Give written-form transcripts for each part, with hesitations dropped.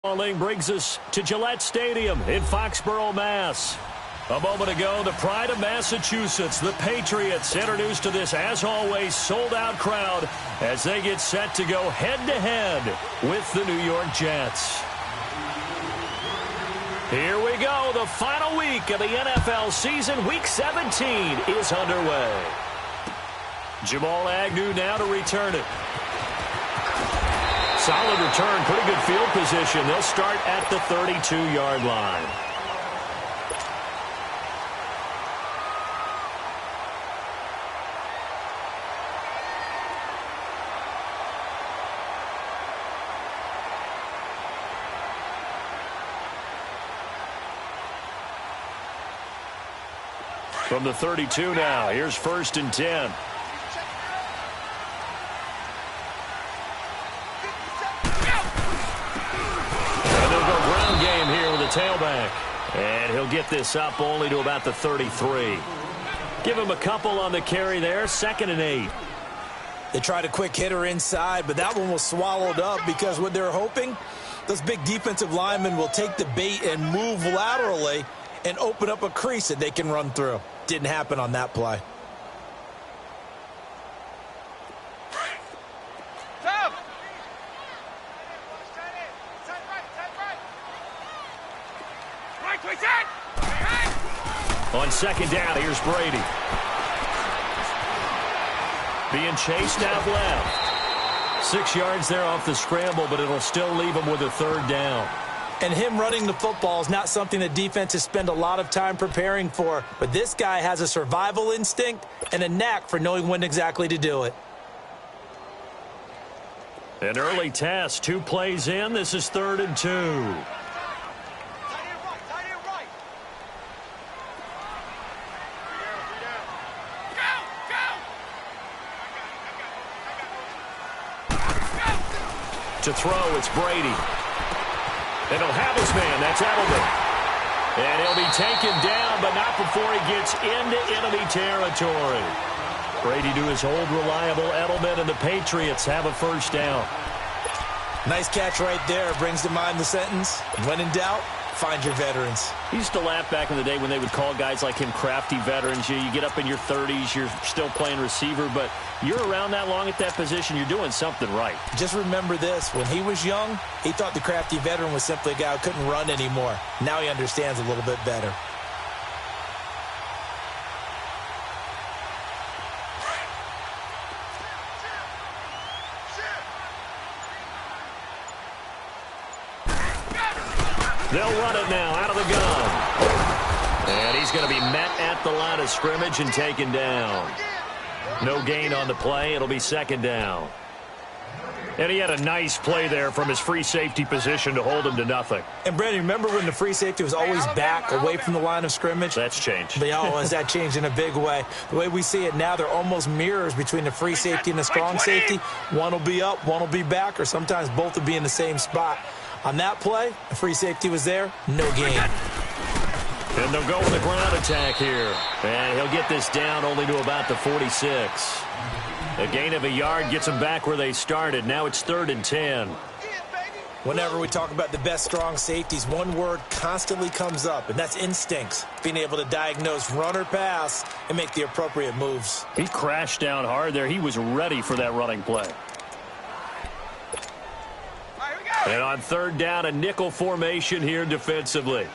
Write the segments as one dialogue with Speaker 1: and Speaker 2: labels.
Speaker 1: Calling brings us to Gillette Stadium in Foxborough, Mass. A moment ago, the pride of Massachusetts, the Patriots, introduced to this, as always, sold-out crowd as they get set to go head-to-head with the New York Jets. Here we go. The final week of the NFL season. Week 17 is underway. Jamal Agnew now to return it. Solid return, pretty good field position. They'll start at the 32-yard line. From the 32 now, here's 1st and 10. Tailback, and he'll get this up only to about the 33. Give him a couple on the carry there. 2nd and 8.
Speaker 2: They tried a quick hitter inside, but that one was swallowed up because what they're hoping, those big defensive linemen will take the bait and move laterally and open up a crease that they can run through. Didn't happen on that play.
Speaker 1: On 2nd down, here's Brady. Being chased now left. 6 yards there off the scramble, but it'll still leave him with a 3rd down.
Speaker 2: And him running the football is not something that defenses spend a lot of time preparing for. But this guy has a survival instinct and a knack for knowing when exactly to do it.
Speaker 1: An early test. 2 plays in. This is 3rd and 2. To throw, it's Brady. And he'll have his man. That's Edelman. And he'll be taken down, but not before he gets into enemy territory. Brady to his old reliable Edelman, and the Patriots have a 1st down.
Speaker 2: Nice catch right there. Brings to mind the sentence, when in doubt, find your veterans.
Speaker 1: He used to laugh back in the day when they would call guys like him crafty veterans. You get up in your 30s, you're still playing receiver, but you're around that long at that position, you're doing something right.
Speaker 2: Just remember this. When he was young, he thought the crafty veteran was simply a guy who couldn't run anymore. Now he understands a little bit better.
Speaker 1: They'll run it now out of the gun. And he's going to be met at the line of scrimmage and taken down. No gain on the play. It'll be 2nd down. And he had a nice play there from his free safety position to hold him to nothing.
Speaker 2: And, Brandon, remember when the free safety was always back away from the line of scrimmage?
Speaker 1: That's changed.
Speaker 2: But, has that changed in a big way? The way we see it now, they're almost mirrors between the free safety and the strong safety. One will be up, one will be back, or sometimes both will be in the same spot. On that play, the free safety was there, no gain.
Speaker 1: And they'll go with a ground attack here. And he'll get this down only to about the 46. A gain of a yard gets them back where they started. Now it's 3rd and 10.
Speaker 2: Whenever we talk about the best strong safeties, one word constantly comes up, and that's instincts. Being able to diagnose run or pass and make the appropriate moves.
Speaker 1: He crashed down hard there. He was ready for that running play. And on 3rd down, a nickel formation here defensively.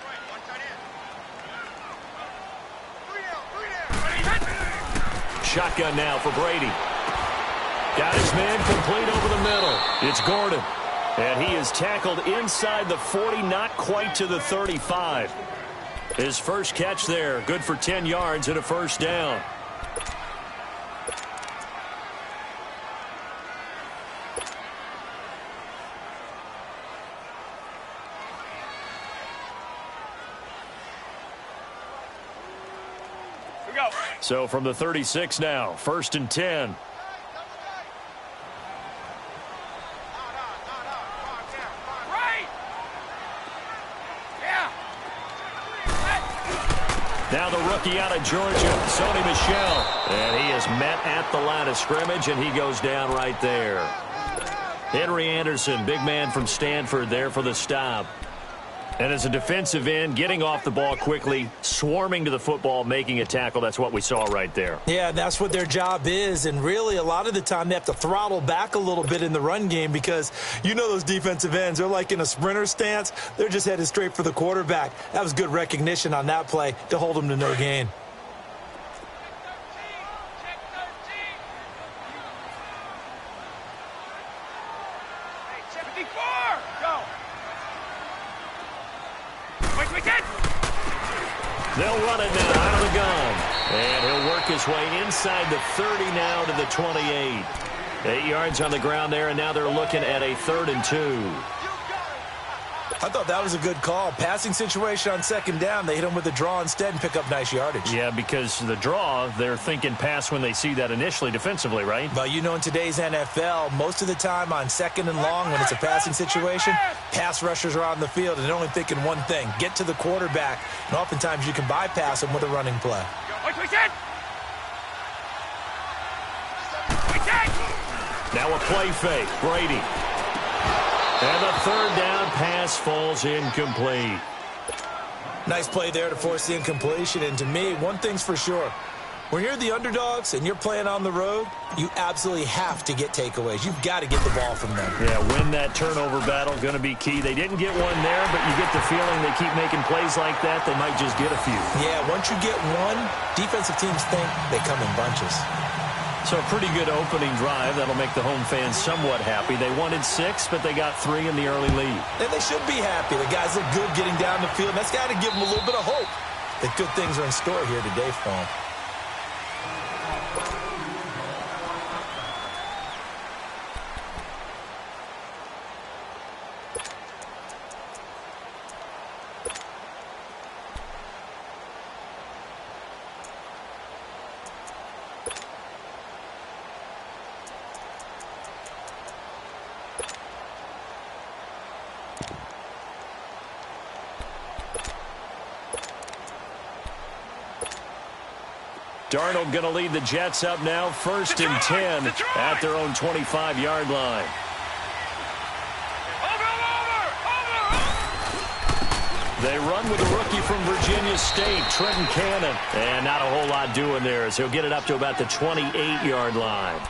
Speaker 1: Shotgun now for Brady. Got his man complete over the middle. It's Gordon. And he is tackled inside the 40, not quite to the 35. His first catch there, good for 10 yards and a 1st down. So from the 36 now, 1st and 10. Now the rookie out of Georgia, Sony Michel. And he is met at the line of scrimmage, and he goes down right there. Henry Anderson, big man from Stanford, there for the stop. And as a defensive end, getting off the ball quickly, swarming to the football, making a tackle, that's what we saw right there.
Speaker 2: Yeah, that's what their job is. And really, a lot of the time, they have to throttle back a little bit in the run game because you know those defensive ends, they're like in a sprinter stance. They're just headed straight for the quarterback. That was good recognition on that play to hold them to no gain.
Speaker 1: They'll run it now out of the gun. And he'll work his way inside the 30 now to the 28. 8 yards on the ground there, and now they're looking at a 3rd and 2.
Speaker 2: I thought that was a good call. Passing situation on 2nd down. They hit him with a draw instead and pick up nice yardage.
Speaker 1: Yeah, because the draw, they're thinking pass when they see that initially defensively, right?
Speaker 2: But you know, in today's NFL, most of the time on 2nd and long, when it's a passing situation, pass rushers are on the field, and they're only thinking one thing, get to the quarterback. And oftentimes you can bypass them with a running play.
Speaker 1: Now a play fake. Brady. And the 3rd down pass falls incomplete.
Speaker 2: Nice play there to force the incompletion. And to me, one thing's for sure. When you're the underdogs and you're playing on the road, you absolutely have to get takeaways. You've got to get the ball from them.
Speaker 1: Yeah, win that turnover battle, going to be key. They didn't get one there, but you get the feeling they keep making plays like that, they might just get a few.
Speaker 2: Yeah, once you get one, defensive teams think they come in bunches.
Speaker 1: So a pretty good opening drive. That'll make the home fans somewhat happy. They wanted 6, but they got 3 in the early lead.
Speaker 2: And they should be happy. The guys look good getting down the field. That's got to give them a little bit of hope that good things are in store here today for them.
Speaker 1: Darnold going to lead the Jets up now, 1st and 10 at their own 25-yard line. They run with the rookie from Virginia State, Trenton Cannon. And not a whole lot doing there as he'll get it up to about the 28-yard line.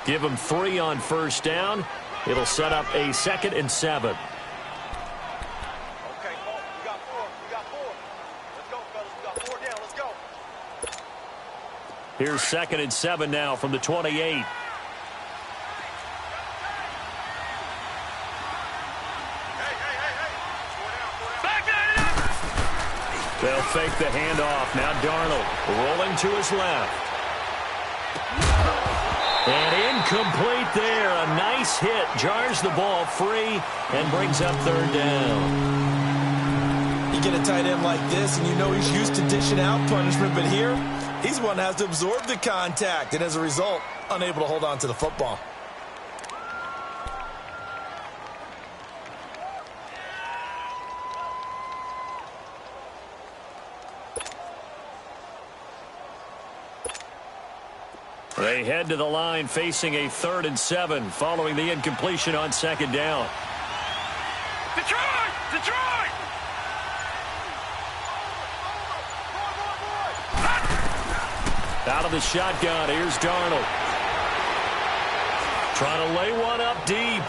Speaker 1: Give him 3 on 1st down. It'll set up a 2nd and 7. Here's 2nd and 7 now from the 28. They'll fake the handoff. Now Darnold rolling to his left. And incomplete there. A nice hit. Jars the ball free and brings up 3rd down.
Speaker 2: You get a tight end like this, and you know he's used to dishing out punishment, but here, he's the one that has to absorb the contact, and as a result, unable to hold on to the football.
Speaker 1: They head to the line facing a 3rd and 7 following the incompletion on 2nd down.
Speaker 3: Detroit! Detroit!
Speaker 1: Out of the shotgun, here's Darnold. Trying to lay one up deep.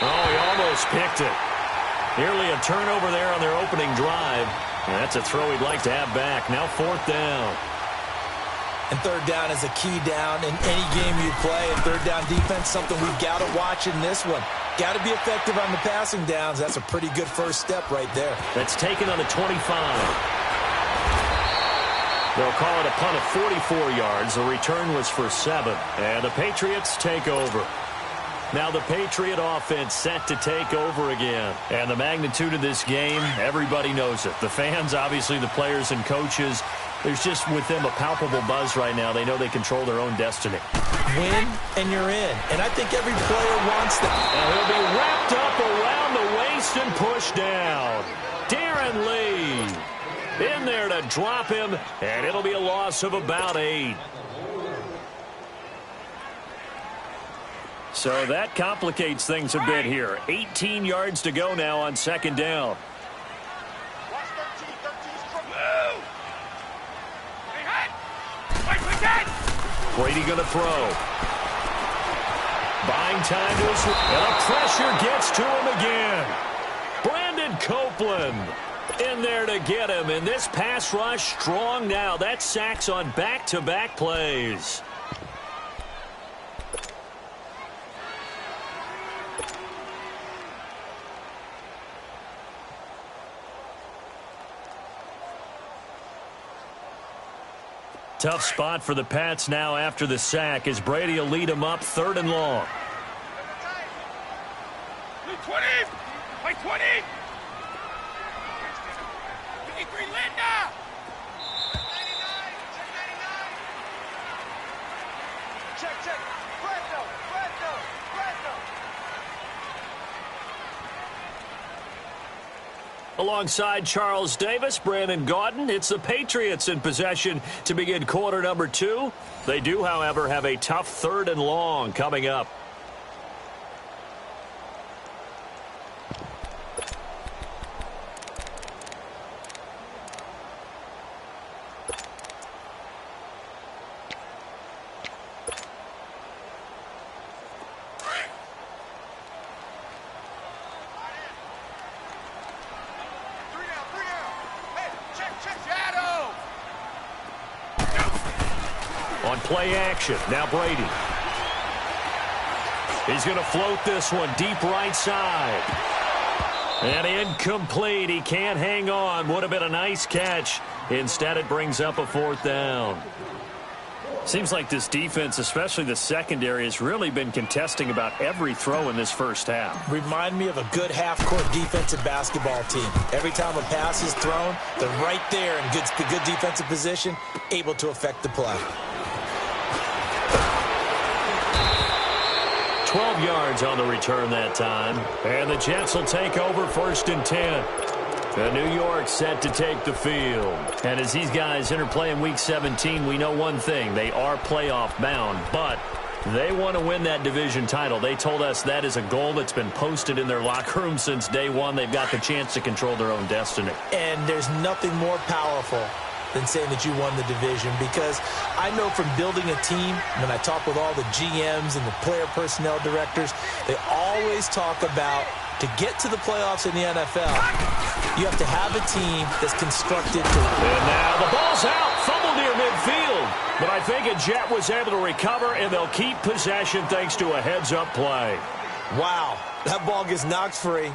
Speaker 1: Oh, he almost picked it. Nearly a turnover there on their opening drive. And that's a throw he'd like to have back. Now 4th down.
Speaker 2: And 3rd down is a key down in any game you play. And 3rd down defense, something we've got to watch in this one. Got to be effective on the passing downs. That's a pretty good first step right there.
Speaker 1: That's taken on the 25. They'll call it a punt of 44 yards. The return was for 7. And the Patriots take over. Now the Patriot offense set to take over again. And the magnitude of this game, everybody knows it. The fans, obviously the players and coaches. There's just with them a palpable buzz right now. They know they control their own destiny.
Speaker 2: Win, and you're in. And I think every player wants that.
Speaker 1: And he'll be wrapped up around the waist and pushed down. Darren Lee in there to drop him, and it'll be a loss of about 8. So that complicates things a bit here. 18 yards to go now on second down. Brady going to throw. Buying time to his... And the pressure gets to him again. Brandon Copeland in there to get him. And this pass rush strong now. That's sacks on back-to-back plays. Tough spot for the Pats now after the sack as Brady will lead them up 3rd and long.
Speaker 3: 20! 20! 53 Linda! Check. Brando.
Speaker 1: Alongside Charles Davis, Brandon Gaudin, it's the Patriots in possession to begin quarter number 2. They do, however, have a tough 3rd and long coming up. On play action, now Brady. He's going to float this one deep right side. And incomplete. He can't hang on. Would have been a nice catch. Instead, it brings up a 4th down. Seems like this defense, especially the secondary, has really been contesting about every throw in this first half.
Speaker 2: Remind me of a good half-court defensive basketball team. Every time a pass is thrown, they're right there in good defensive position, able to affect the play.
Speaker 1: 12 yards on the return that time. And the Jets will take over 1st and 10. And New York set to take the field. And as these guys interplay in Week 17, we know one thing. They are playoff bound, but they want to win that division title. They told us that is a goal that's been posted in their locker room since day one. They've got the chance to control their own destiny.
Speaker 2: And there's nothing more powerful than saying that you won the division, because I know from building a team, when I talk with all the GMs and the player personnel directors, they always talk about, to get to the playoffs in the NFL, you have to have a team that's constructed to win.
Speaker 1: And now the ball's out, fumble near midfield. But I think a Jet was able to recover, and they'll keep possession thanks to a heads-up play.
Speaker 2: Wow, that ball gets knocked free,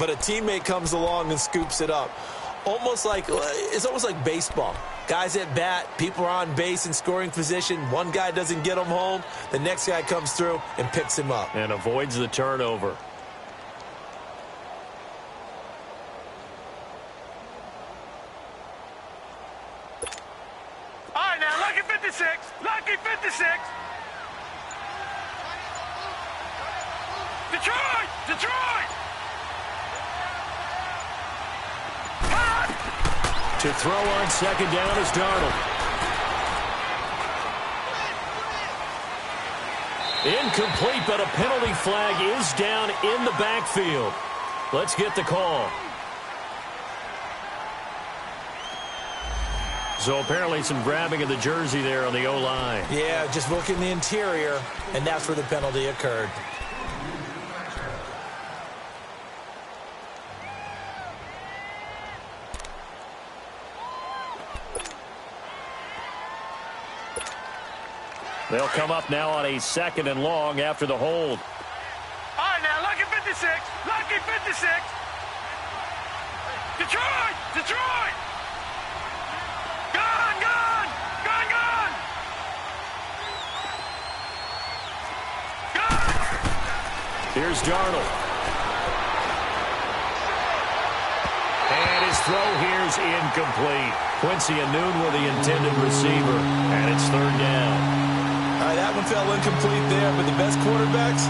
Speaker 2: but a teammate comes along and scoops it up. It's almost like baseball. Guys at bat, people are on base in scoring position. One guy doesn't get him home. The next guy comes through and picks him up.
Speaker 1: And avoids the turnover.
Speaker 3: All right, now, lucky 56. Lucky 56. Detroit!
Speaker 1: To throw on second down is Darnold. Incomplete, but a penalty flag is down in the backfield. Let's get the call. So apparently some grabbing of the jersey there on the O-line.
Speaker 2: Yeah, just look in the interior, and that's where the penalty occurred.
Speaker 1: They'll come up now on a 2nd and long after the hold.
Speaker 3: All right, now, lucky 56. Lucky 56. Detroit! Gone!
Speaker 1: Here's Darnold. And his throw here's incomplete. Quincy Anoon with the intended receiver, and it's 3rd down.
Speaker 2: All right, that one fell incomplete there, but the best quarterbacks,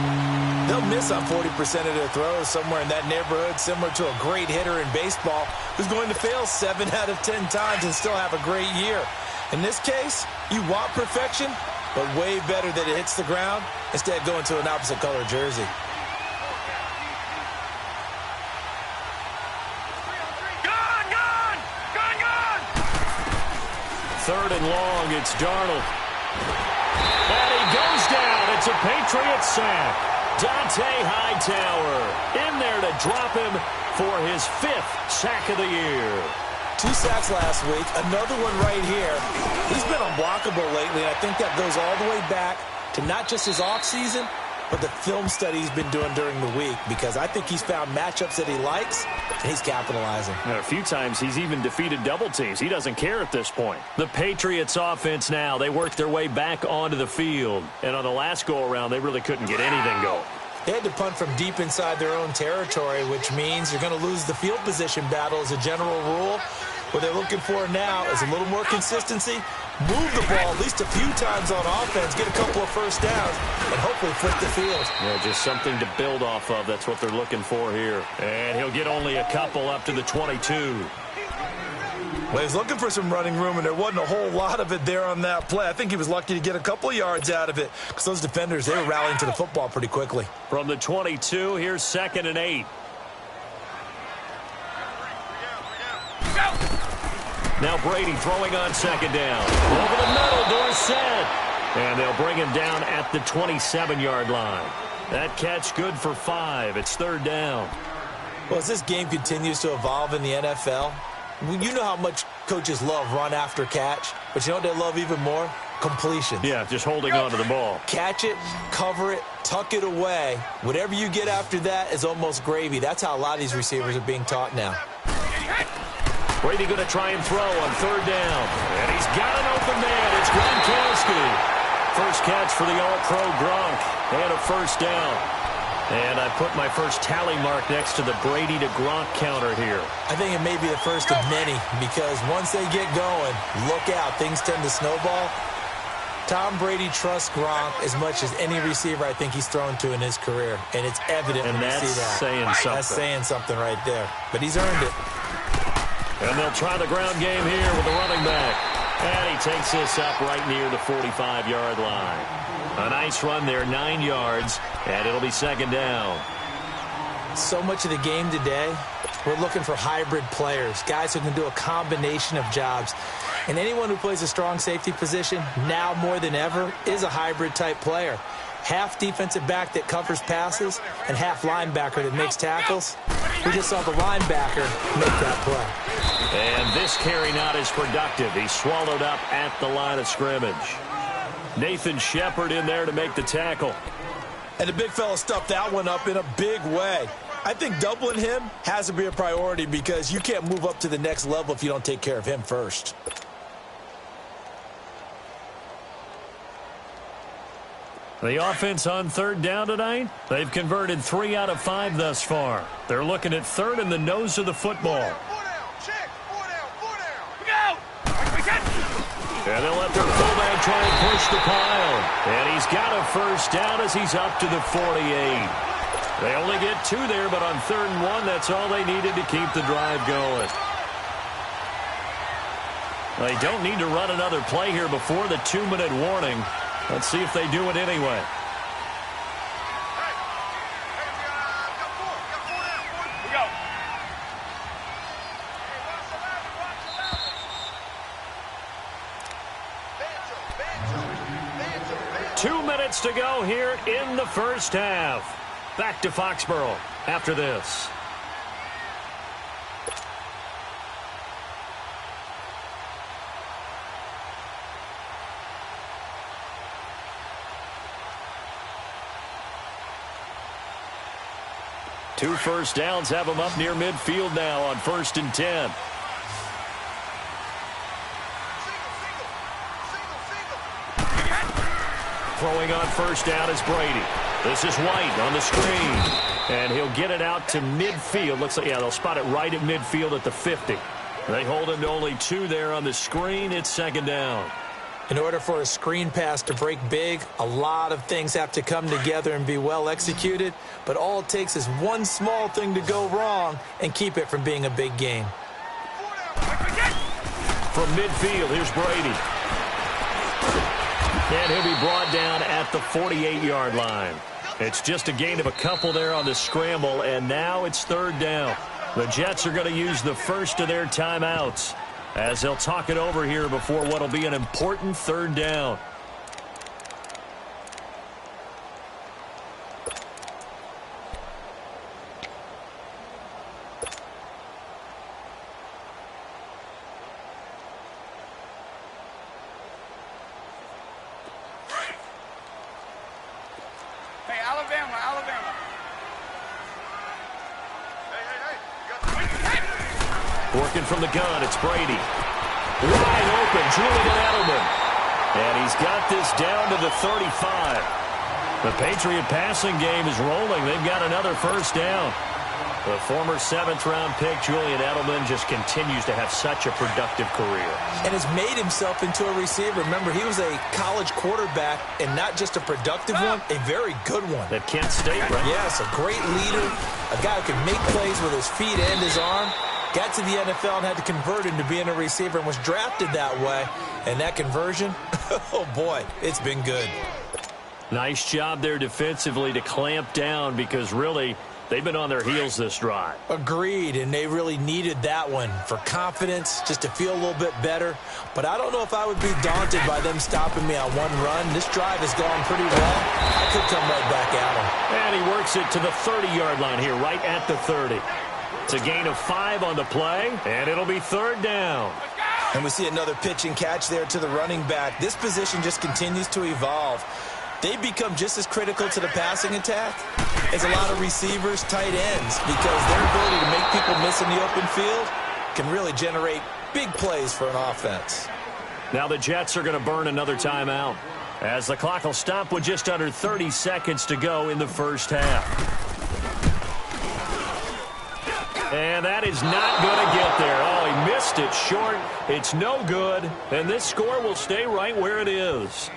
Speaker 2: they'll miss on 40% of their throws, somewhere in that neighborhood, similar to a great hitter in baseball who's going to fail 7 out of 10 times and still have a great year. In this case, you want perfection, but way better that it hits the ground instead of going to an opposite color jersey.
Speaker 1: Third and long, it's Darnold. And he goes down. It's a Patriot sack. Dante Hightower in there to drop him for his 5th sack of the year.
Speaker 2: 2 sacks last week, another one right here. He's been unblockable lately, and I think that goes all the way back to not just his offseason, but the film study he's been doing during the week, because I think he's found matchups that he likes, and he's capitalizing.
Speaker 1: And a few times he's even defeated double teams. He doesn't care at this point. The Patriots offense now, they work their way back onto the field. And on the last go-around, they really couldn't get anything going.
Speaker 2: They had to punt from deep inside their own territory, which means you're going to lose the field position battle as a general rule. What they're looking for now is a little more consistency, move the ball at least a few times on offense, get a couple of first downs, and hopefully flip the field.
Speaker 1: Yeah, just something to build off of. That's what they're looking for here. And he'll get only a couple up to the 22.
Speaker 2: Well, he's looking for some running room, and there wasn't a whole lot of it there on that play. I think he was lucky to get a couple of yards out of it, because those defenders, they were rallying to the football pretty quickly.
Speaker 1: From the 22, here's 2nd and 8. Now Brady throwing on 2nd down. Over the middle, Dorsett. And they'll bring him down at the 27-yard line. That catch good for 5. It's 3rd down.
Speaker 2: Well, as this game continues to evolve in the NFL, you know how much coaches love run after catch, but you know what they love even more? Completion.
Speaker 1: Yeah, just holding on to the ball.
Speaker 2: Catch it, cover it, tuck it away. Whatever you get after that is almost gravy. That's how a lot of these receivers are being taught now.
Speaker 1: Brady going to try and throw on 3rd down. And he's got an open man. It's Gronkowski. First catch for the All-Pro Gronk. And a 1st down. And I put my first tally mark next to the Brady to Gronk counter here.
Speaker 2: I think it may be the first of many, because once they get going, look out. Things tend to snowball. Tom Brady trusts Gronk as much as any receiver I think he's thrown to in his career. And it's evident when you see that.
Speaker 1: Saying something.
Speaker 2: That's saying something right there. But he's earned it.
Speaker 1: And they'll try the ground game here with the running back. And he takes this up right near the 45-yard line. A nice run there, 9 yards, and it'll be 2nd down.
Speaker 2: So much of the game today, we're looking for hybrid players, guys who can do a combination of jobs. And anyone who plays a strong safety position, now more than ever, is a hybrid-type player. Half defensive back that covers passes and half linebacker that makes tackles. We just saw the linebacker make that play.
Speaker 1: And this carry not as productive. He's swallowed up at the line of scrimmage. Nathan Shepard in there to make the tackle.
Speaker 2: And the big fella stuffed that one up in a big way. I think doubling him has to be a priority, because you can't move up to the next level if you don't take care of him first.
Speaker 1: The offense on 3rd down tonight, they've converted 3 out of 5 thus far. They're looking at 3rd in the nose of the football. And they'll let their fullback try and push the pile. And he's got a 1st down as he's up to the 48. They only get 2 there, but on 3rd and 1, that's all they needed to keep the drive going. They don't need to run another play here before the 2-minute warning. Let's see if they do it anyway. 2 minutes to go here in the 1st half. Back to Foxborough after this. Two 1st downs have them up near midfield now on 1st and 10. Throwing on 1st down is Brady. This is White on the screen. And he'll get it out to midfield. Looks like, yeah, they'll spot it right at midfield at the 50. They hold him to only 2 there on the screen. It's 2nd down.
Speaker 2: In order for a screen pass to break big, a lot of things have to come together and be well executed. But all it takes is one small thing to go wrong and keep it from being a big game.
Speaker 1: From midfield, here's Brady. And he'll be brought down at the 48-yard line. It's just a gain of a couple there on the scramble, and now it's third down. The Jets are going to use the first of their timeouts as they'll talk it over here before what will be an important third down. Working from the gun, it's Brady. Wide open, Julian Edelman. And he's got this down to the 35. The Patriot passing game is rolling. They've got another first down. The former 7th-round pick, Julian Edelman, just continues to have such a productive career.
Speaker 2: And has made himself into a receiver. Remember, he was a college quarterback, and not just a productive one, a very good one.
Speaker 1: At Kent State, right?
Speaker 2: Yes, a great leader, a guy who can make plays with his feet and his arm. Got to the NFL and had to convert into being a receiver and was drafted that way. And that conversion, oh boy, it's been good.
Speaker 1: Nice job there defensively to clamp down because really they've been on their heels this drive.
Speaker 2: Agreed, and they really needed that one for confidence, just to feel a little bit better. But I don't know if I would be daunted by them stopping me on one run. This drive has gone pretty well. I could come right back at them.
Speaker 1: And he works it to the 30-yard line here, right at the 30. It's a gain of 5 on the play, and it'll be third down.
Speaker 2: And we see another pitch and catch there to the running back. This position just continues to evolve. They become just as critical to the passing attack as a lot of receivers, tight ends, because their ability to make people miss in the open field can really generate big plays for an offense.
Speaker 1: Now the Jets are going to burn another timeout as the clock will stop with just under 30 seconds to go in the first half. And that is not going to get there. Oh, he missed it short. It's no good. And this score will stay right where it is.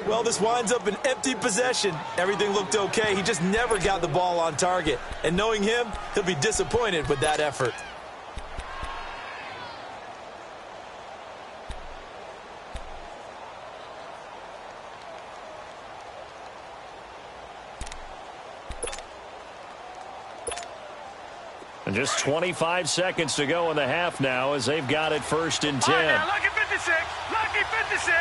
Speaker 2: Well, this winds up an empty possession. Everything looked okay. He just never got the ball on target. And knowing him, he'll be disappointed with that effort.
Speaker 1: And just 25 seconds to go in the half now as they've got it first and 10.
Speaker 3: Now, lucky 56. Lucky 56.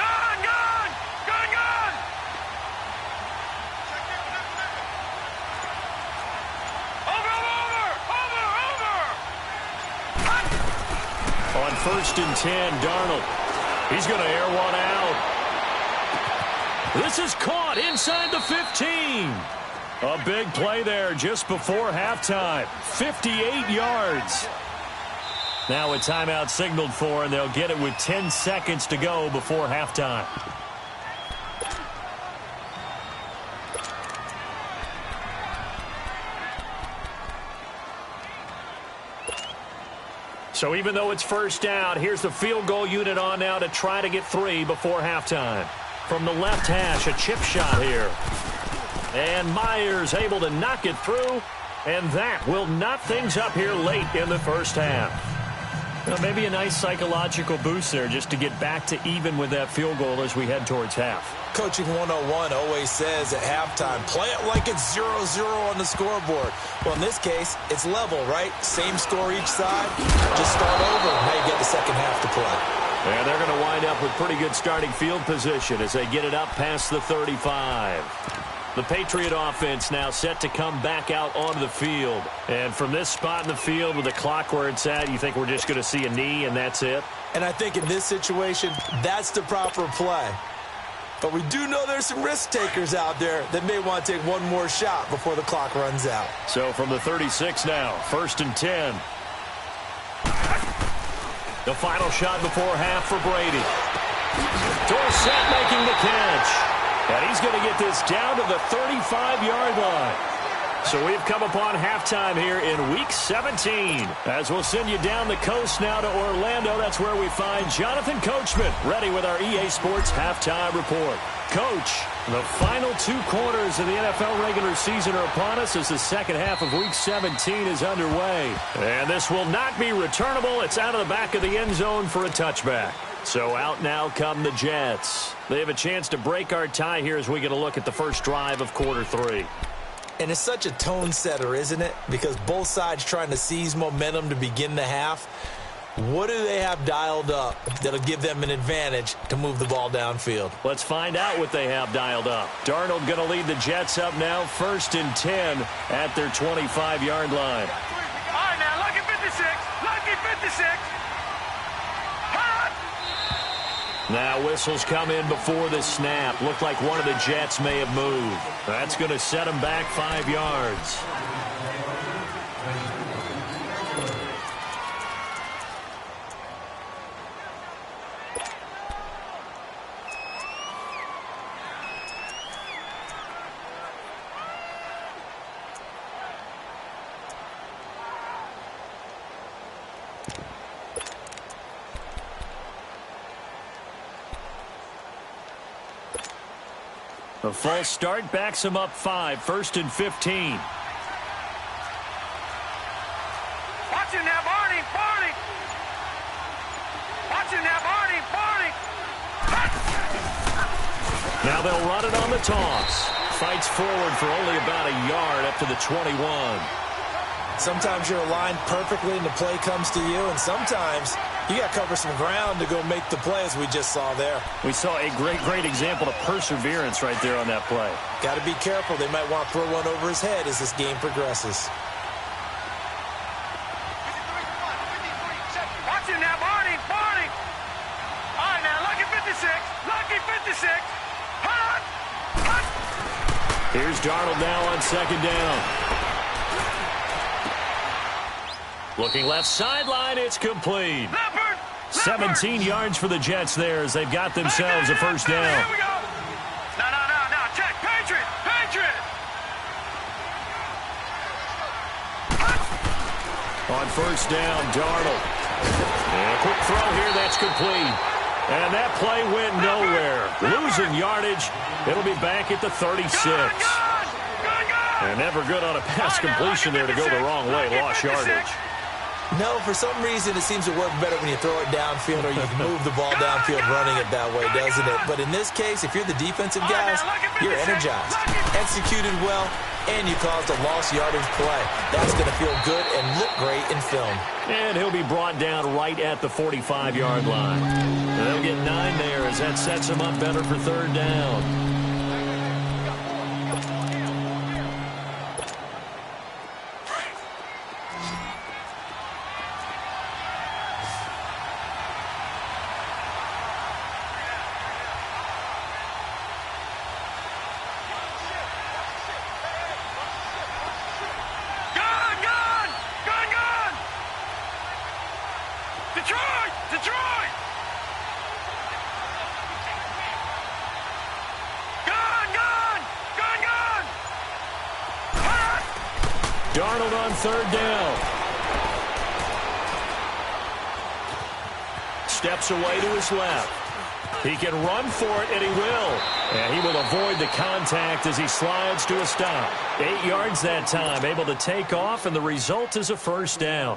Speaker 3: Gone, gone. Gone, gone. Over, over, over, over.
Speaker 1: On first and 10, Darnold. He's going to air one out. This is caught inside the 15. A big play there just before halftime. 58 yards. Now a timeout signaled for, and they'll get it with 10 seconds to go before halftime. So even though it's first down, here's the field goal unit on now to try to get 3 before halftime. From the left hash, a chip shot here. And Myers able to knock it through, and that will knot things up here late in the first half. Well, maybe a nice psychological boost there just to get back to even with that field goal as we head towards half.
Speaker 2: Coaching 101 always says at halftime, play it like it's 0-0 on the scoreboard. Well, in this case, it's level, right? Same score each side. Just start over, and now you get the second half to play.
Speaker 1: And they're going to wind up with pretty good starting field position as they get it up past the 35. The Patriot offense now set to come back out onto the field. And from this spot in the field with the clock where it's at, you think we're just going to see a knee and that's it?
Speaker 2: And I think in this situation, that's the proper play. But we do know there's some risk takers out there that may want to take one more shot before the clock runs out.
Speaker 1: So from the 36 now, first and 10. The final shot before half for Brady. Dorsett making the catch. And he's going to get this down to the 35-yard line. So we've come upon halftime here in Week 17. As we'll send you down the coast now to Orlando, that's where we find Jonathan Coachman, ready with our EA Sports Halftime Report. Coach, the final 2 quarters of the NFL regular season are upon us as the second half of Week 17 is underway. And this will not be returnable. It's out of the back of the end zone for a touchback. So out now come the Jets. They have a chance to break our tie here as we get a look at the first drive of quarter 3.
Speaker 2: And it's such a tone setter, isn't it? Because both sides trying to seize momentum to begin the half. What do they have dialed up that'll give them an advantage to move the ball downfield?
Speaker 1: Let's find out what they have dialed up. Darnold going to lead the Jets up now, 1st and 10 at their 25-yard line.
Speaker 3: All right, now, lucky 56. Lucky 56. Hot!
Speaker 1: Now whistles come in before the snap. Looked like one of the Jets may have moved. That's going to set them back 5 yards. A false start backs him up 5, 1st and 15.
Speaker 3: Watch him now, Barney. Barney. Watch him now, Barney. Barney.
Speaker 1: Now they'll run it on the toss. Fights forward for only about a yard up to the 21.
Speaker 2: Sometimes you're aligned perfectly and the play comes to you, and sometimes you got to cover some ground to go make the play, as we just saw there.
Speaker 1: We saw a great example of perseverance right there on that play.
Speaker 2: Got to be careful. They might want to throw one over his head as this game progresses.
Speaker 3: Watch him now, Barney. Barney. All right, now, lucky 56. Lucky 56. Hot! Hot!
Speaker 1: Here's Darnold now on 2nd down. Looking left sideline, it's complete.
Speaker 3: Leopard!
Speaker 1: 17 yards for the Jets there as they've got themselves a first down.
Speaker 3: Here we go. No. Check. Patriot. Patriot.
Speaker 1: On 1st down, Darnold. And a quick throw here, that's complete. And that play went nowhere. Losing yardage. It'll be back at the 36. And never good on a pass completion there to go the wrong way. Lost yardage.
Speaker 2: No, for some reason it seems to work better when you throw it downfield or you can move the ball downfield running it that way, doesn't it? But in this case, if you're the defensive guys, you're energized, executed well, and you caused a lost yardage play. That's going to feel good and look great in film.
Speaker 1: And he'll be brought down right at the 45-yard line. And they'll get 9 there as that sets him up better for 3rd down.
Speaker 3: Detroit! Gone! Hot!
Speaker 1: Darnold on 3rd down. Steps away to his left. He can run for it, and he will. And he will avoid the contact as he slides to a stop. 8 yards that time, able to take off, and the result is a first down.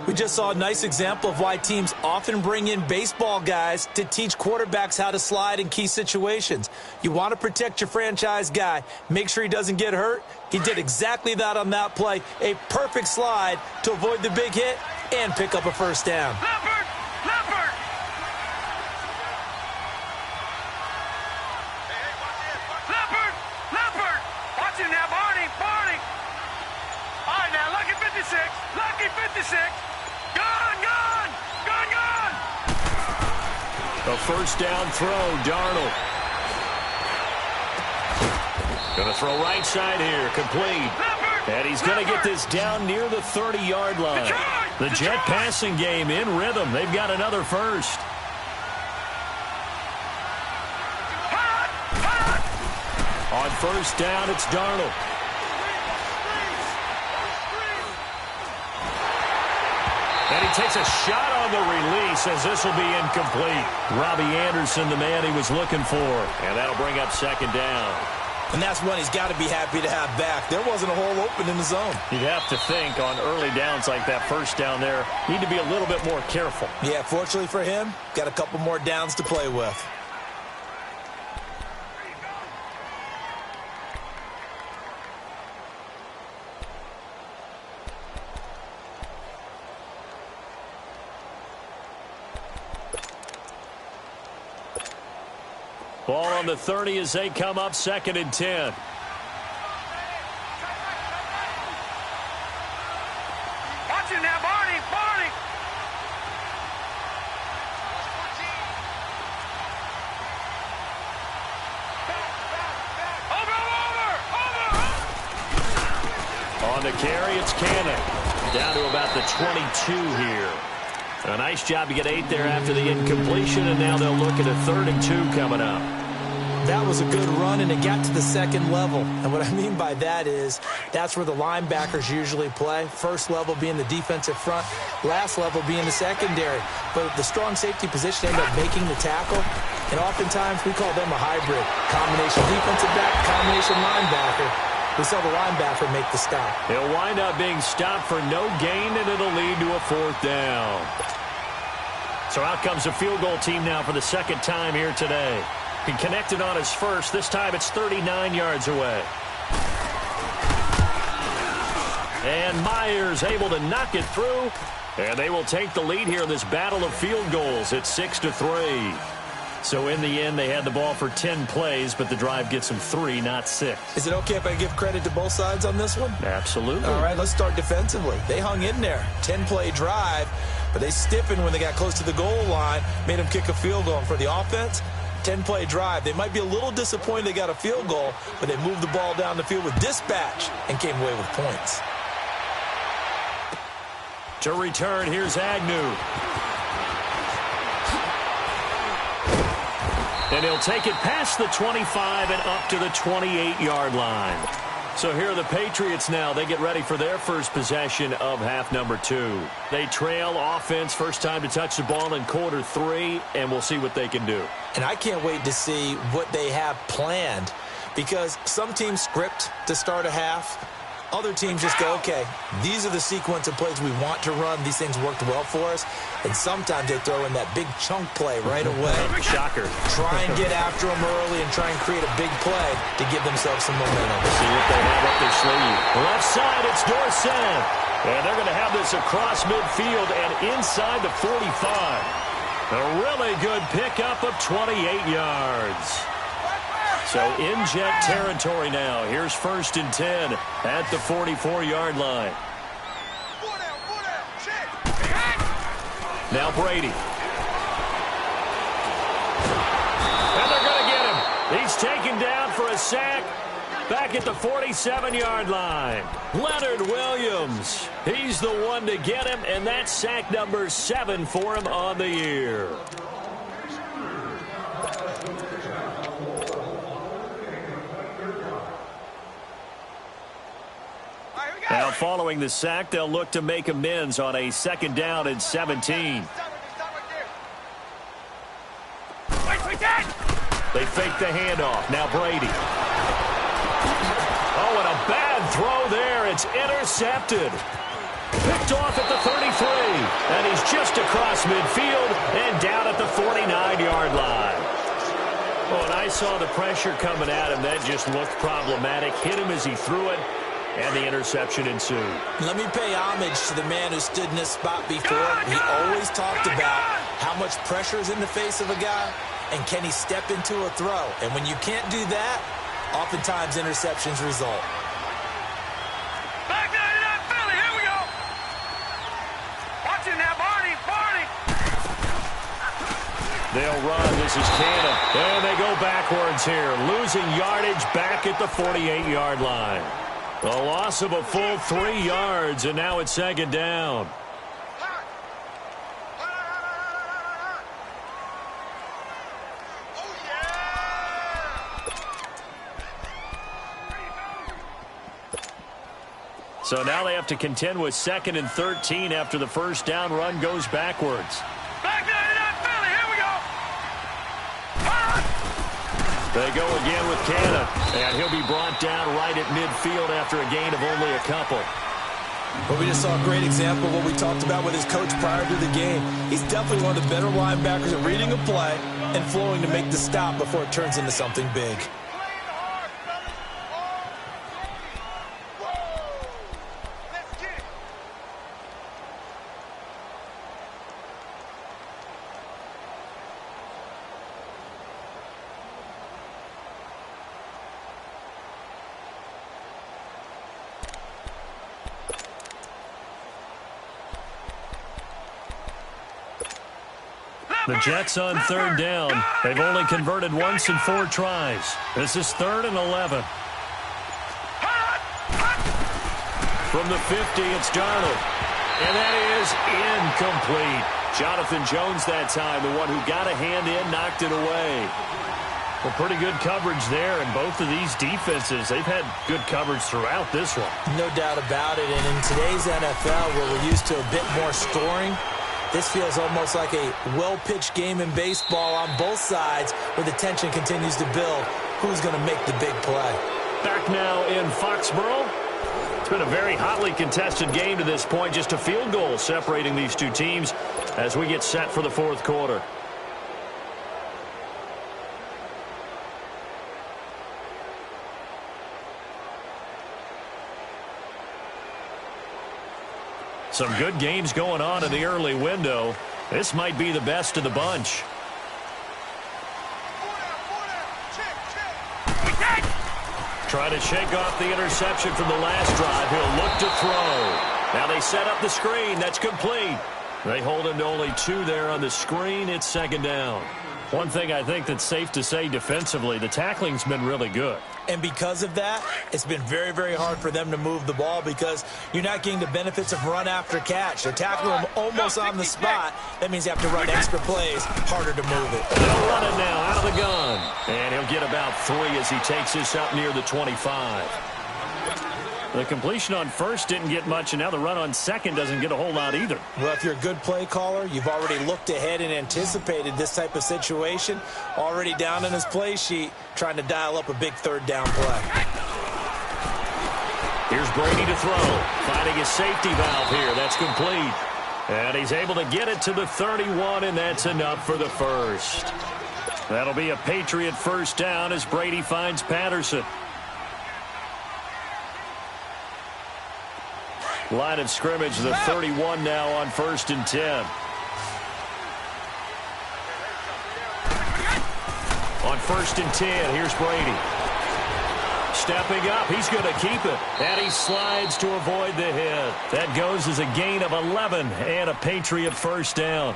Speaker 2: We just saw a nice example of why teams often bring in baseball guys to teach quarterbacks how to slide in key situations. You want to protect your franchise guy. Make sure he doesn't get hurt. He did exactly that on that play. A perfect slide to avoid the big hit and pick up a first down.
Speaker 3: Leopard! Watch him now, Barney! All right, now, lucky 56! Lucky 56! Gone!
Speaker 1: A first down throw, Darnold. Going to throw right side here, complete. And he's going to get this down near the 30-yard line. The Jet passing game in rhythm. They've got another first. On first down, it's Darnold. And he takes a shot on the release as this will be incomplete. Robbie Anderson, the man he was looking for. And that'll bring up 2nd down.
Speaker 2: And that's one he's got to be happy to have back. There wasn't a hole open in the zone.
Speaker 1: You'd have to think on early downs like that first down there, need to be a little bit more careful.
Speaker 2: Yeah, fortunately for him, got a couple more downs to play with.
Speaker 1: Ball on the 30 as they come up 2nd and 10.
Speaker 3: Watch it now, Barney, Barney.
Speaker 1: On the carry, it's Cannon. Down to about the 22 here. A nice job to get 8 there after the incompletion, and now they'll look at a 3rd and 2 coming up.
Speaker 2: That was a good run, and it got to the 2nd level. And what I mean by that is that's where the linebackers usually play. First level being the defensive front, last level being the secondary. But the strong safety position ended up making the tackle, and oftentimes we call them a hybrid. Combination defensive back, combination linebacker. We saw the linebacker make the stop.
Speaker 1: He'll wind up being stopped for no gain, and it'll lead to a 4th down. So out comes the field goal team now for the 2nd time here today. He connected on his first. This time it's 39 yards away. And Myers able to knock it through. And they will take the lead here in this battle of field goals at 6-3. So in the end, they had the ball for 10 plays, but the drive gets them 3, not 6.
Speaker 2: Is it okay if I give credit to both sides on this one?
Speaker 1: Absolutely.
Speaker 2: All right, let's start defensively. They hung in there. 10-play drive, but they stiffened when they got close to the goal line, made them kick a field goal. And for the offense, 10-play drive. They might be a little disappointed they got a field goal, but they moved the ball down the field with dispatch and came away with points.
Speaker 1: To return, here's Agnew. And he'll take it past the 25 and up to the 28-yard line. So here are the Patriots now. They get ready for their first possession of half number 2. They trail offense, first time to touch the ball in quarter 3, and we'll see what they can do.
Speaker 2: And I can't wait to see what they have planned, because some teams script to start a half. Other teams just go, okay, these are the sequence of plays we want to run. These things worked well for us. And sometimes they throw in that big chunk play right away.
Speaker 1: Shocker.
Speaker 2: Try and get after them early and try and create a big play to give themselves some momentum.
Speaker 1: See what they have up their sleeve. Left side, it's Dorsett. And they're going to have this across midfield and inside the 45. A really good pickup of 28 yards. So in jet territory now. Here's 1st and 10 at the 44-yard line. Now Brady. And they're going to get him. He's taken down for a sack back at the 47-yard line. Leonard Williams. He's the one to get him, and that's sack number 7 for him on the year. Now, following the sack, they'll look to make amends on a 2nd down and 17. They fake the handoff. Now Brady. Oh, and a bad throw there. It's intercepted. Picked off at the 33. And he's just across midfield and down at the 49-yard line. Oh, and I saw the pressure coming at him. That just looked problematic. Hit him as he threw it. And the interception ensued.
Speaker 2: Let me pay homage to the man who stood in this spot before. He always talked about how much pressure is in the face of a guy, and can he step into a throw. And when you can't do that, oftentimes interceptions result.
Speaker 3: Back 99 Philly, here we go. Watch it now, Barney, Barney.
Speaker 1: They'll run. This is Cannon. And they go backwards here. Losing yardage back at the 48-yard line. A loss of a full 3 yards, and now it's 2nd down. So now they have to contend with 2nd and 13 after the first down run goes backwards.
Speaker 3: Back 99 Philly, here we go.
Speaker 1: They go again with Cannon, and he'll be brought down right at midfield after a gain of only a couple.
Speaker 2: But we just saw a great example of what we talked about with his coach prior to the game. He's definitely one of the better linebackers at reading a play and flowing to make the stop before it turns into something big.
Speaker 1: The Jets on third down. They've only converted once in 4 tries. This is 3rd and 11. From the 50, it's Darnold. And that is incomplete. Jonathan Jones that time, the one who got a hand in, knocked it away. Well, pretty good coverage there, and both of these defenses, they've had good coverage throughout this one.
Speaker 2: No doubt about it, and in today's NFL, where we're used to a bit more scoring, this feels almost like a well-pitched game in baseball on both sides where the tension continues to build. Who's going to make the big play?
Speaker 1: Back now in Foxborough. It's been a very hotly contested game to this point. Just a field goal separating these two teams as we get set for the 4th quarter. Some good games going on in the early window. This might be the best of the bunch. Try to shake off the interception from the last drive. He'll look to throw. Now they set up the screen. That's complete. They hold him to only 2 there on the screen. It's 2nd down. One thing I think that's safe to say defensively, the tackling's been really good.
Speaker 2: And because of that, it's been very, very hard for them to move the ball because you're not getting the benefits of run after catch. They're tackling him almost on the spot. That means you have to run extra plays, harder to move it.
Speaker 1: They'll run it now out of the gun. And he'll get about 3 as he takes this up near the 25. The completion on first didn't get much, and now the run on second doesn't get a whole lot either.
Speaker 2: Well, if you're a good play caller, you've already looked ahead and anticipated this type of situation. Already down in his play sheet, trying to dial up a big 3rd down play.
Speaker 1: Here's Brady to throw. Finding his safety valve here. That's complete. And he's able to get it to the 31, and that's enough for the first. That'll be a Patriot 1st down as Brady finds Patterson. Line of scrimmage, the 31 now on 1st and 10. On 1st and 10, here's Brady. Stepping up, he's going to keep it. And he slides to avoid the hit. That goes as a gain of 11 and a Patriot 1st down.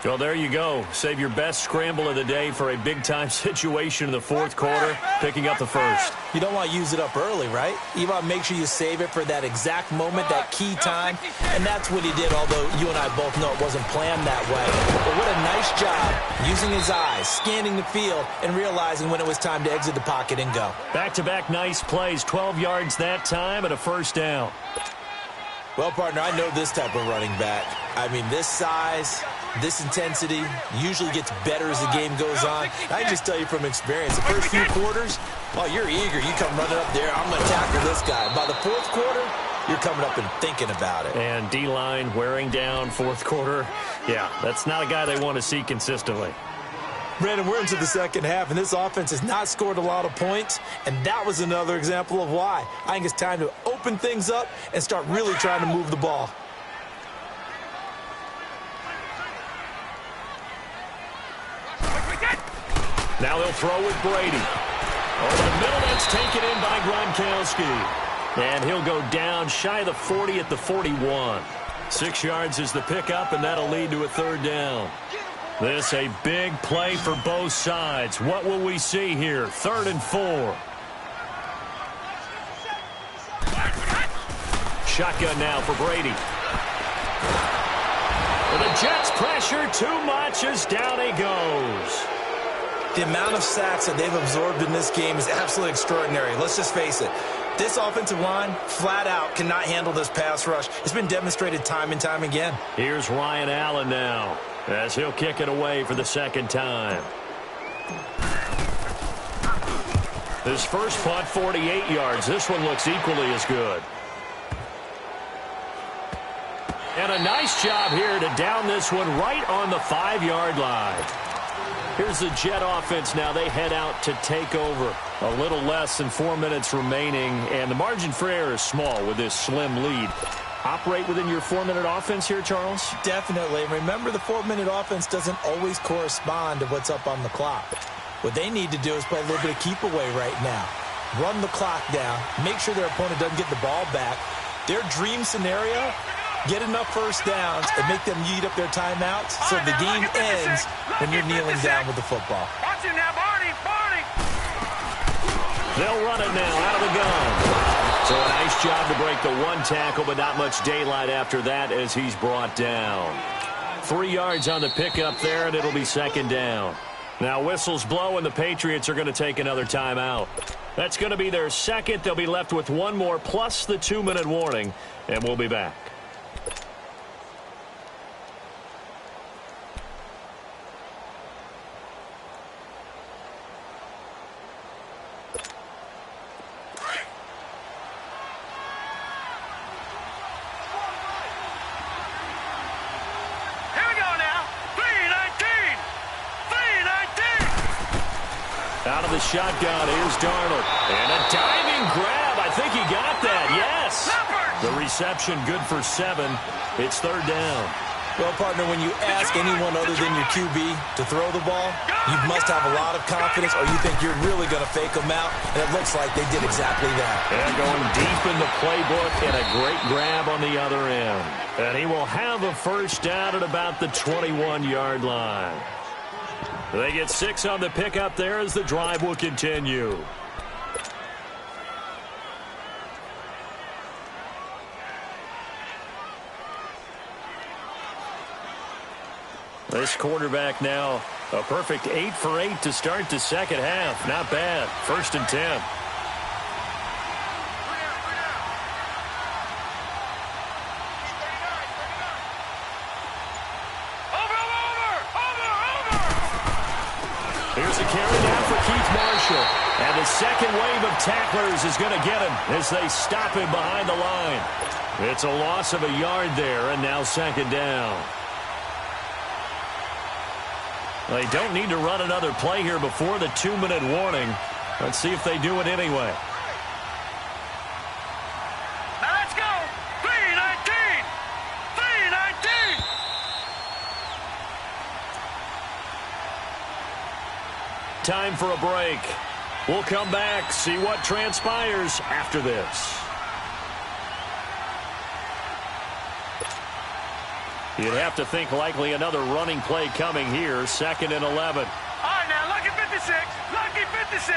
Speaker 1: Well, there you go. Save your best scramble of the day for a big-time situation in the 4th quarter, picking up the first.
Speaker 2: You don't want to use it up early, right? You want to make sure you save it for that exact moment, that key time. And that's what he did, although you and I both know it wasn't planned that way. But what a nice job using his eyes, scanning the field, and realizing when it was time to exit the pocket and go.
Speaker 1: Back-to-back nice plays, 12 yards that time and a 1st down.
Speaker 2: Well, partner, I know this type of running back. I mean, this size, this intensity usually gets better as the game goes on. I can just tell you from experience, the first few quarters, oh, you're eager. You come running up there, I'm going to tackle this guy. By the 4th quarter, you're coming up and thinking about it.
Speaker 1: And D-line wearing down 4th quarter. Yeah, that's not a guy they want to see consistently.
Speaker 2: Brandon, we're into the 2nd half, and this offense has not scored a lot of points, and that was another example of why. I think it's time to open things up and start really trying to move the ball.
Speaker 1: Now they'll throw with Brady. Over the middle, that's taken in by Gronkowski. And he'll go down shy of the 40 at the 41. 6 yards is the pickup, and that'll lead to a 3rd down. This a big play for both sides. What will we see here? 3rd and 4. Shotgun now for Brady. And the Jets pressure too much as down he goes.
Speaker 2: The amount of sacks that they've absorbed in this game is absolutely extraordinary. Let's just face it. This offensive line, flat out, cannot handle this pass rush. It's been demonstrated time and time again.
Speaker 1: Here's Ryan Allen now, as he'll kick it away for the 2nd time. His first punt, 48 yards. This one looks equally as good. And a nice job here to down this one right on the 5-yard line. Here's the Jet offense now. They head out to take over. A little less than 4 minutes remaining, and the margin for error is small with this slim lead. Operate within your 4-minute offense here, Charles?
Speaker 2: Definitely. Remember, the 4-minute offense doesn't always correspond to what's up on the clock. What they need to do is play a little bit of keep away right now. Run the clock down. Make sure their opponent doesn't get the ball back. Their dream scenario, get enough first downs and make them eat up their timeouts so the game ends when you're kneeling down with the football.
Speaker 3: Watch it now, Barney, Barney.
Speaker 1: They'll run it now out of the gun. So a nice job to break the one tackle, but not much daylight after that as he's brought down. 3 yards on the pickup there, and it'll be second down. Now whistles blow, and the Patriots are going to take another timeout. That's going to be their second. They'll be left with one more plus the 2-minute warning, and we'll be back.
Speaker 3: Out of the
Speaker 1: shotgun, here's Darnold. And a diving grab. I think he got that. Yes. The reception good for 7. It's third down.
Speaker 2: Well, partner, when you ask anyone other than your QB to throw the ball, you must have a lot of confidence or you think you're really going to fake them out. And it looks like they did exactly that.
Speaker 1: And going deep in the playbook and a great grab on the other end. And he will have a first down at about the 21-yard line. They get 6 on the pickup there as the drive will continue. This quarterback now a perfect 8 for 8 to start the second half. Not bad. 1st and 10. Here's a carry down for Keith Marshall. And the second wave of tacklers is going to get him as they stop him behind the line. It's a loss of a yard there, and now second down. They don't need to run another play here before the 2-minute warning. Let's see if they do it anyway.
Speaker 3: Now let's go. 3-19. 3-19.
Speaker 1: Time for a break. We'll come back, see what transpires after this. You'd have to think likely another running play coming here. 2nd and 11.
Speaker 3: All right, now, lucky 56. Lucky 56.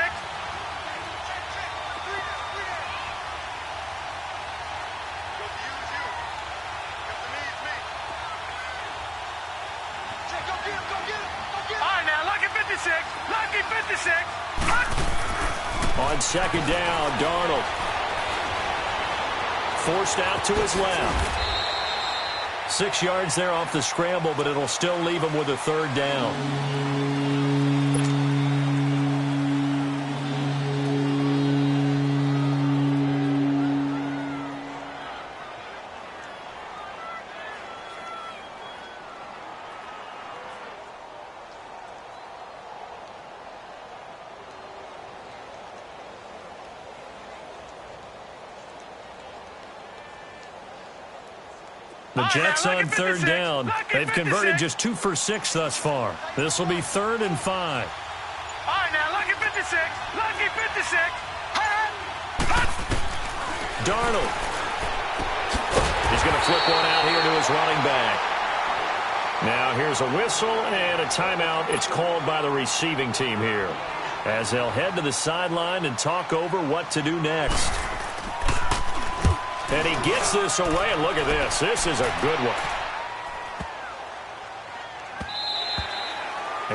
Speaker 3: All right, now, lucky 56. Lucky 56.
Speaker 1: On 2nd down, Darnold. Forced out to his left. 6 yards there off the scramble, but it'll still leave him with a 3rd down. The Jets on 3rd down. They've converted just 2 for 6 thus far. This will be 3rd and 5.
Speaker 3: All right, now, lucky 56. Lucky 56.
Speaker 1: Darnold. He's going to flip one out here to his running back. Now here's a whistle and a timeout. It's called by the receiving team here, as they'll head to the sideline and talk over what to do next. And he gets this away, and look at this. This is a good one.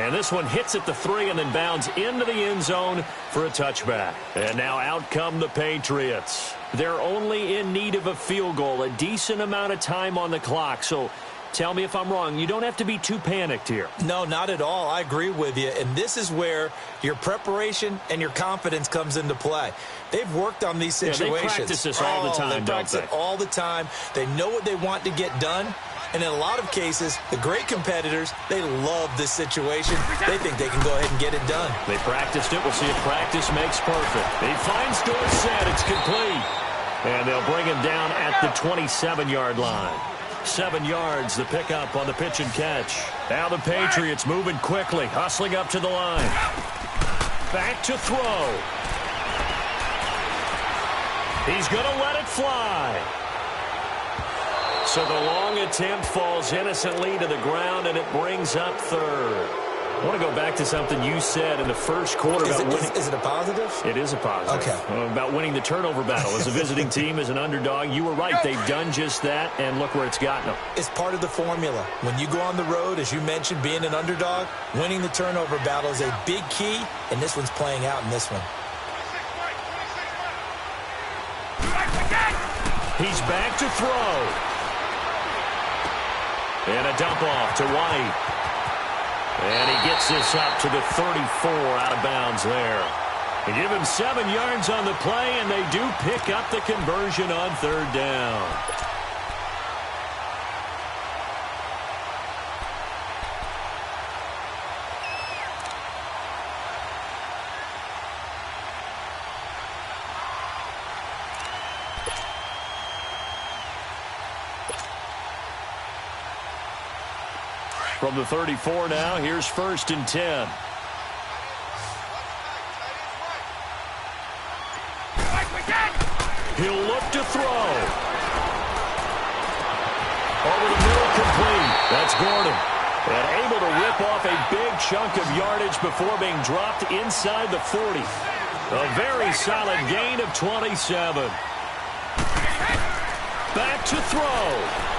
Speaker 1: And this one hits at the 3 and then bounds into the end zone for a touchback. And now out come the Patriots. They're only in need of a field goal, a decent amount of time on the clock. So Tell me if I'm wrong. You don't have to be too panicked here.
Speaker 2: No, not at all. I agree with you. And this is where your preparation and your confidence comes into play. They've worked on these situations.
Speaker 1: Yeah, they practice this all the time,
Speaker 2: they practice it all the time. They know what they want to get done. And in a lot of cases, the great competitors, they love this situation. They think they can go ahead and get it done.
Speaker 1: They practiced it. We'll see if practice makes perfect. He finds Dorsett. It's complete. And they'll bring him down at the 27-yard line. 7 yards, the pickup on the pitch and catch. Now the Patriots moving quickly, hustling up to the line. Back to throw. He's going to let it fly. So the long attempt falls innocently to the ground, and it brings up third. I want to go back to something you said in the first quarter about winning.
Speaker 2: Is it a positive?
Speaker 1: It is a positive.
Speaker 2: Okay.
Speaker 1: About winning the turnover battle. As a visiting team, as an underdog, you were right. They've done just that, and look where it's gotten them.
Speaker 2: It's part of the formula. When you go on the road, as you mentioned, being an underdog, winning the turnover battle is a big key, and this one's playing out in this one.
Speaker 1: He's back to throw. And a dump off to White. And he gets this up to the 34 out of bounds there. They give him 7 yards on the play, and they do pick up the conversion on third down. From the 34 now, here's 1st and 10. He'll look to throw. Over the middle, complete. That's Gordon. And able to rip off a big chunk of yardage before being dropped inside the 40. A very solid gain of 27. Back to throw.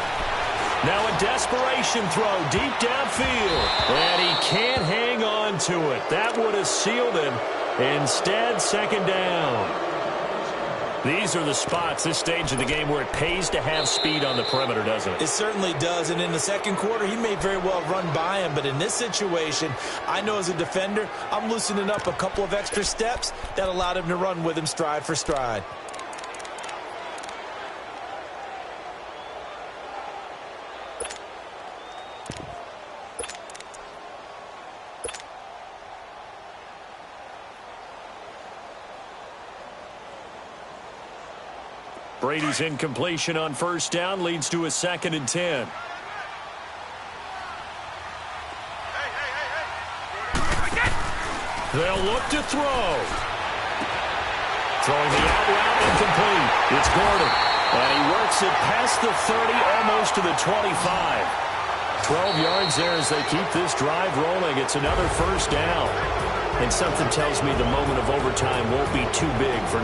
Speaker 1: Now a desperation throw deep downfield. And he can't hang on to it. That would have sealed him. Instead, 2nd down. These are the spots, this stage of the game, where it pays to have speed on the perimeter, doesn't it?
Speaker 2: It certainly does. And in the second quarter, he may very well run by him. But in this situation, I know as a defender, I'm loosening up a couple of extra steps that allowed him to run with him stride for stride.
Speaker 1: Brady's incompletion on 1st down leads to a 2nd and 10. They'll look to throw. Throwing the out route, incomplete. It's Gordon. And he works it past the 30, almost to the 25. 12 yards there as they keep this drive rolling. It's another 1st down. And something tells me the moment of overtime won't be too big for